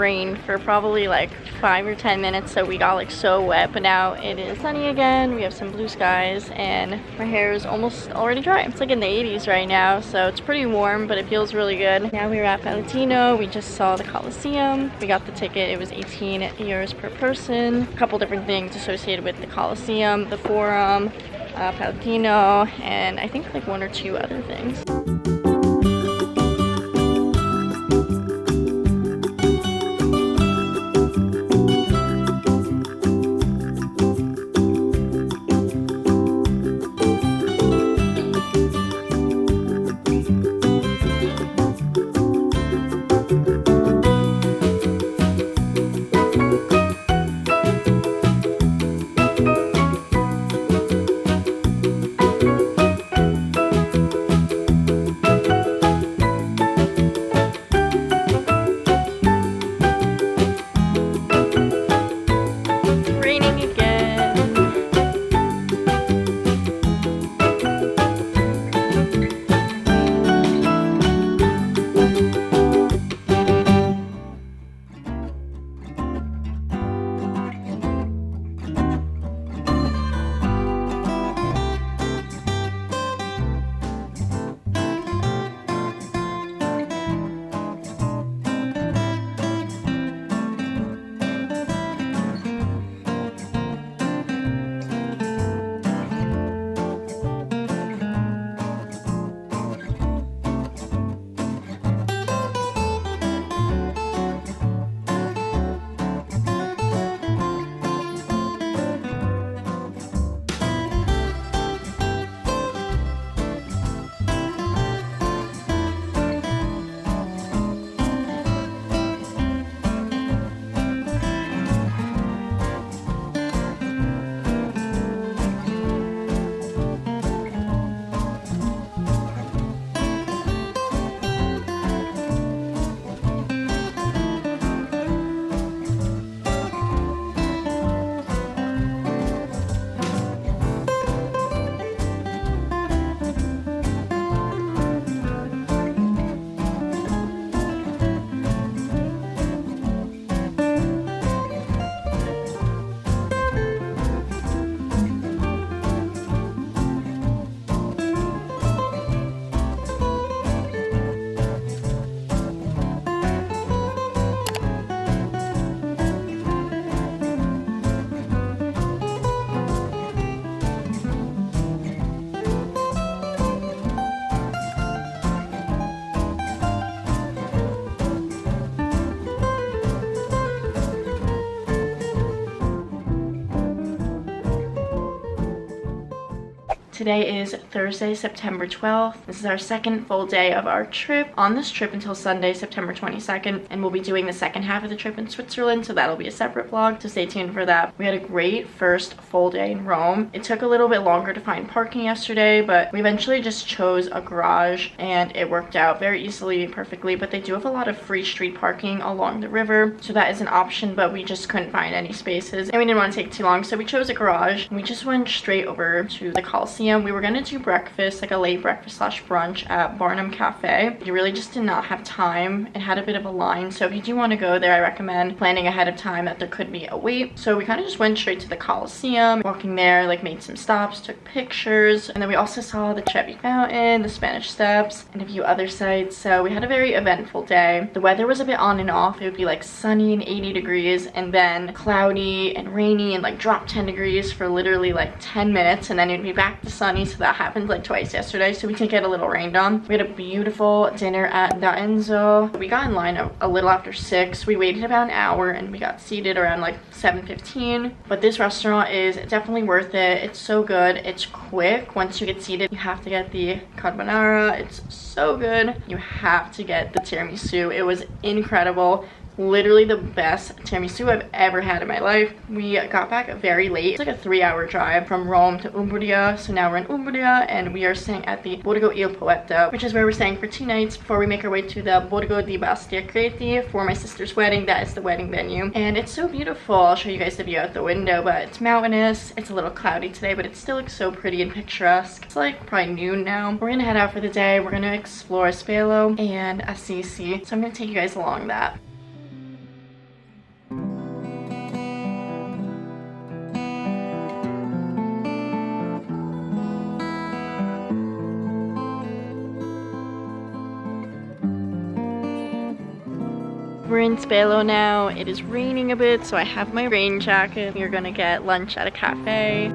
rained for probably like 5 or 10 minutes, so we got like so wet, but now it is sunny again. We have some blue skies and my hair is almost already dry. It's like in the 80s right now, so it's pretty warm, but it feels really good. Now we're at Palatino. We just saw the Colosseum. We got the ticket. It was 18 euros per person. A couple different things associated with the Colosseum, the Forum, Palatino, and I think like 1 or 2 other things. Today is Thursday, September 12th. This is our second full day of our trip. On this trip until Sunday, September 22nd, and we'll be doing the second half of the trip in Switzerland, so that'll be a separate vlog, so stay tuned for that. We had a great first full day in Rome. It took a little bit longer to find parking yesterday, but we eventually just chose a garage, and it worked out very easily, perfectly, but they do have a lot of free street parking along the river, so that is an option, but we just couldn't find any spaces, and we didn't want to take too long, so we chose a garage, and we just went straight over to the Colosseum. We were gonna do breakfast, like a late breakfast slash brunch at Barnum Cafe. You really just did not have time. It had a bit of a line, so if you do want to go there, I recommend planning ahead of time that there could be a wait. So we kind of just went straight to the Colosseum, walking there, like made some stops, took pictures, and then we also saw the Trevi Fountain, the Spanish Steps, and a few other sites. So we had a very eventful day. The weather was a bit on and off. It would be like sunny and 80 degrees, and then cloudy and rainy and like drop 10 degrees for literally like 10 minutes, and then it'd be back to sunny. So that happened like twice yesterday, so we did get a little rained on. We had a beautiful dinner at the Enzo. We got in line a little after 6. We waited about an hour and we got seated around like 7:15. But this restaurant is definitely worth it. It's so good. It's quick. Once you get seated, you have to get the carbonara. It's so good. You have to get the tiramisu. It was incredible. Literally the best tiramisu I've ever had in my life. We got back very late. It's like a 3-hour drive from Rome to Umbria. So now we're in Umbria and we are staying at the Borgo di Poeta, which is where we're staying for 2 nights before we make our way to the Borgo di Bastia Creti for my sister's wedding. That is the wedding venue. And it's so beautiful. I'll show you guys the view out the window, but it's mountainous. It's a little cloudy today, but it still looks so pretty and picturesque. It's like probably noon now. We're gonna head out for the day. We're gonna explore Spello and Assisi. So I'm gonna take you guys along that. We're in Spello now. It is raining a bit, so I have my rain jacket. We're gonna get lunch at a cafe.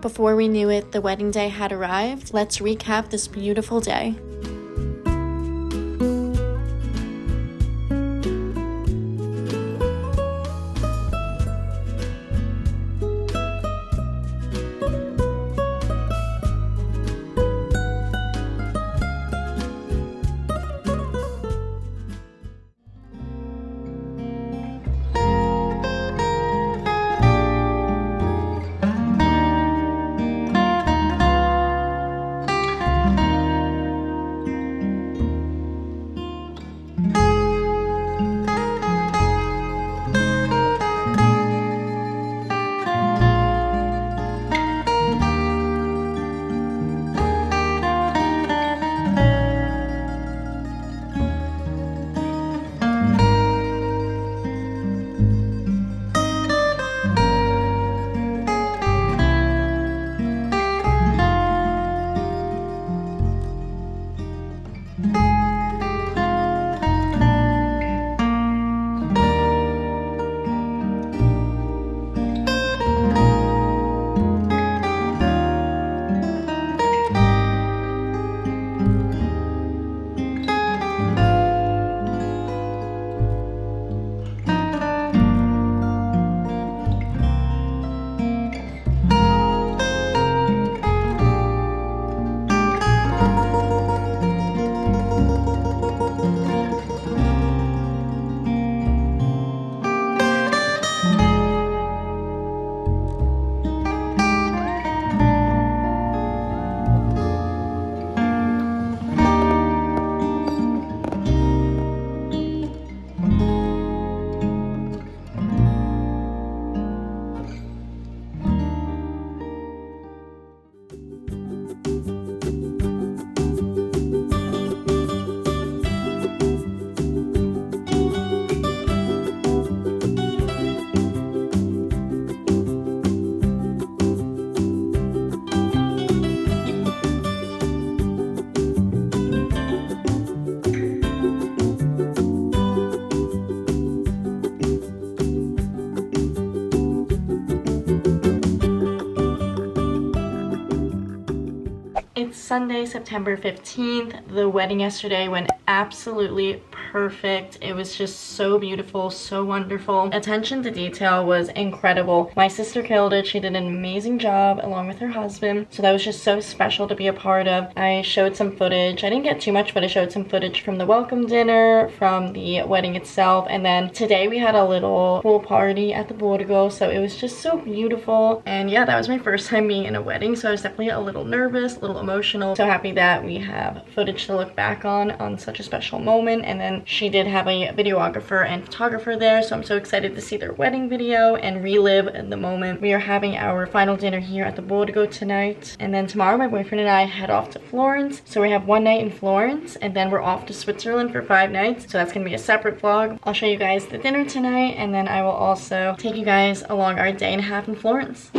Before we knew it, the wedding day had arrived. Let's recap this beautiful day. It's Sunday, September 15th. The wedding yesterday went absolutely perfect. It was just so beautiful, so wonderful. Attention to detail was incredible. My sister killed it. She did an amazing job along with her husband. So that was just so special to be a part of. I showed some footage. I didn't get too much, but I showed some footage from the welcome dinner, from the wedding itself. And then today we had a little pool party at the Borgo. So it was just so beautiful. And yeah, that was my first time being in a wedding. So I was definitely a little nervous, a little emotional. So happy that we have footage to look back on such a special moment. And then she did have a videographer and photographer there, so I'm so excited to see their wedding video and relive the moment. We are having our final dinner here at the Borgo tonight, and then tomorrow my boyfriend and I head off to Florence. So we have one night in Florence, and then we're off to Switzerland for 5 nights, so that's gonna be a separate vlog. I'll show you guys the dinner tonight, and then I will also take you guys along our day and a half in Florence.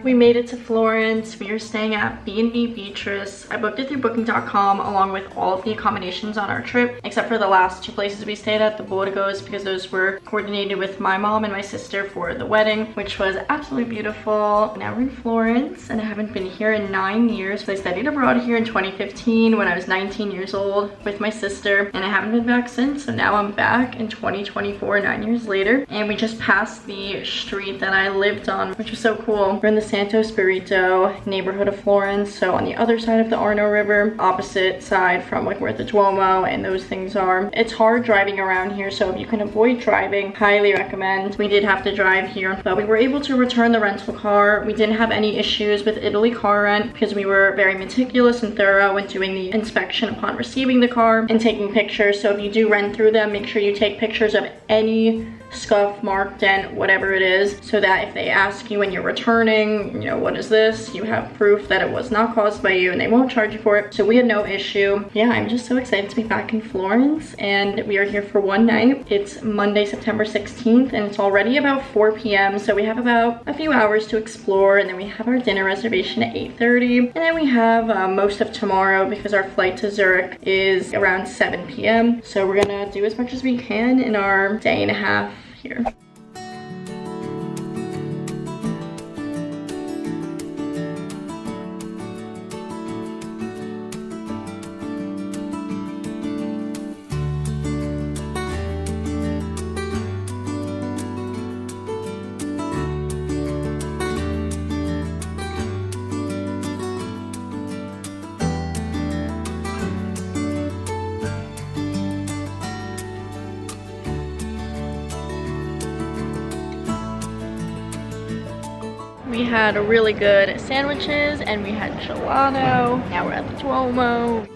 We made it to Florence. We are staying at B&B Beatrice. I booked it through booking.com along with all of the accommodations on our trip, except for the last 2 places we stayed at, the Borgos, because those were coordinated with my mom and my sister for the wedding, which was absolutely beautiful. Now we're in Florence, and I haven't been here in 9 years. I studied abroad here in 2015 when I was 19 years old with my sister, and I haven't been back since. So now I'm back in 2024, 9 years later, and we just passed the street that I lived on, which was so cool. We're in the same Santo Spirito neighborhood of Florence, so on the other side of the Arno River, opposite side from like where the Duomo and those things are. It's hard driving around here, so if you can avoid driving, highly recommend. We did have to drive here, but we were able to return the rental car. We didn't have any issues with Italy car rent because we were very meticulous and thorough when doing the inspection upon receiving the car and taking pictures. So if you do rent through them, make sure you take pictures of any scuff, mark, dent, whatever it is, so that if they ask you when you're returning, you know, what is this, you have proof that it was not caused by you and they won't charge you for it. So we had no issue. Yeah, I'm just so excited to be back in Florence, and we are here for one night. It's Monday, September 16th, and it's already about 4 p.m. so we have about a few hours to explore, and then we have our dinner reservation at 8:30, and then we have most of tomorrow because our flight to Zurich is around 7 p.m. so we're gonna do as much as we can in our day and a half here. We had really good sandwiches and we had gelato. Now we're at the Duomo.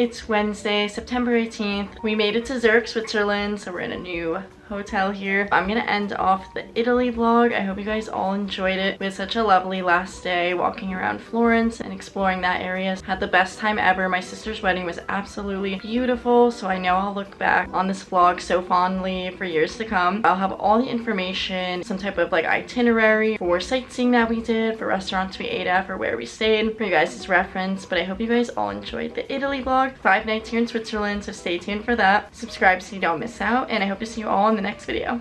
It's Wednesday, September 18th. We made it to Zurich, Switzerland, so we're in a new hotel here. I'm gonna end off the Italy vlog. I hope you guys all enjoyed it. We had such a lovely last day walking around Florence and exploring that area. Had the best time ever. My sister's wedding was absolutely beautiful, so I know I'll look back on this vlog so fondly for years to come. I'll have all the information, some type of like itinerary for sightseeing that we did, for restaurants we ate at, for where we stayed, for you guys' reference. But I hope you guys all enjoyed the Italy vlog. 5 nights here in Switzerland, so stay tuned for that. Subscribe so you don't miss out, and I hope to see you all in the next video.